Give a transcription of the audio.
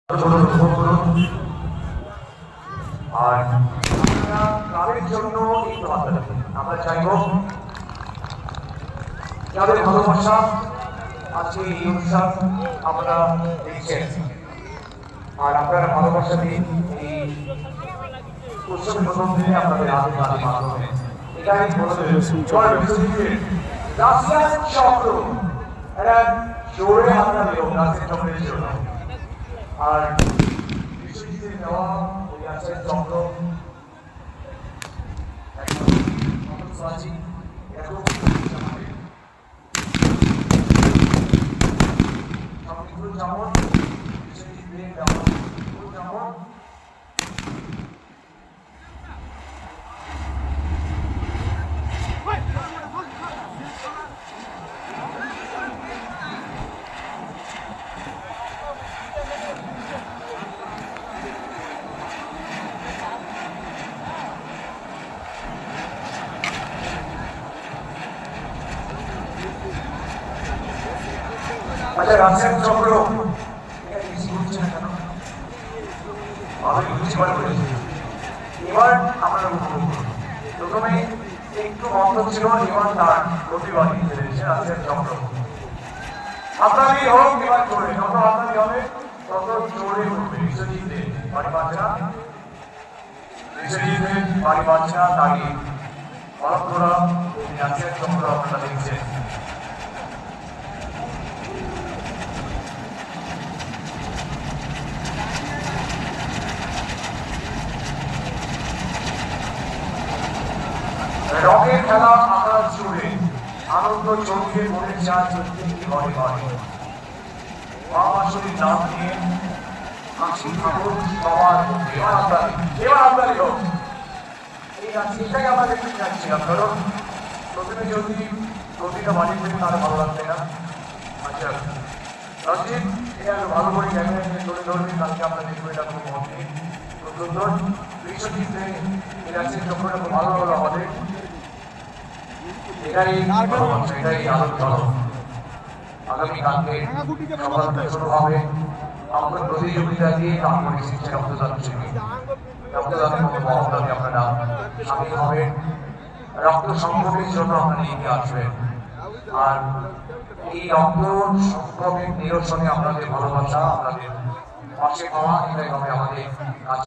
আর ক্লাবের জন্য একটু হাত রাখি। আমরা চাইব ক্লাবের ভালোবাসা আজকে এই অনুষ্ঠান আপনারা দেখছেন, আর আপনারা ভালোবাসা দিয়ে এই উৎসবের প্রথম দিনে আপনাদের হাতে হাতে মাধ্যমে এটাই চক্র একটা জোরে আমরা দেব রাজের চক্রের জন্য। আর বিশ্বজিতের দেওয়া ওই রাজের চক্র যেমন বিশ্বজিতের দেওয়া যেমন আচ্ছা রাজের চক্র এবার আমরা প্রথমে একটু বন্ধ ছিল, এবার তার প্রতিবাদ রাজের চক্র আপনারই হোক এবার চলে, যত আপনারই হবে তত চলে উঠবে। বিশ্বজিতের বাড়ি বাচ্চা বিশ্বজিতের বাড়ি বাচ্চা দাঁড়িয়ে পরম্পরা রাজের চক্র আপনারা দেখছেন। রঙের খেলা আকাশ জুড়ে আনন্দ চোখে মনে যায় প্রত্যেকটি ঘরে ঘরে। মহামাসুরীর নাম নিয়ে হাসি ঠাকুর সবার মধ্যে এবার আপনারই হোক। এই এটাই আমরা দেখতে চাইছিলাম, কারণ প্রথমে যদি প্রতিটা বাড়ি থেকে তার ভালো লাগবে না। আচ্ছা রঞ্জিত এটা ভালো করে ক্যামেরা নিয়ে ধরে ধরবে, কালকে আমরা দেখবো এটা খুব মধ্যে খুব সুন্দর। বিশ্বজিৎ এই রাজ্যের চক্রটা খুব ভালো হলো আমাদের, এটাই আলোচনা। আগামীকালকে সকালটা শুরু হবে আমরা প্রতিযোগিতা দিয়ে, তারপরে শিক্ষা রক্তদান শিবির। রক্তদানের মতো মহত্বে আপনারা সামিল হবেন, রক্ত সংগ্রহের জন্য আপনারা এগিয়ে আসবেন। আর এই রক্ত সংগ্রহের নিরসনে আপনাদের ভালোবাসা, আপনাদের পাশে পাওয়া, এটাই হবে আমাদের কাজ।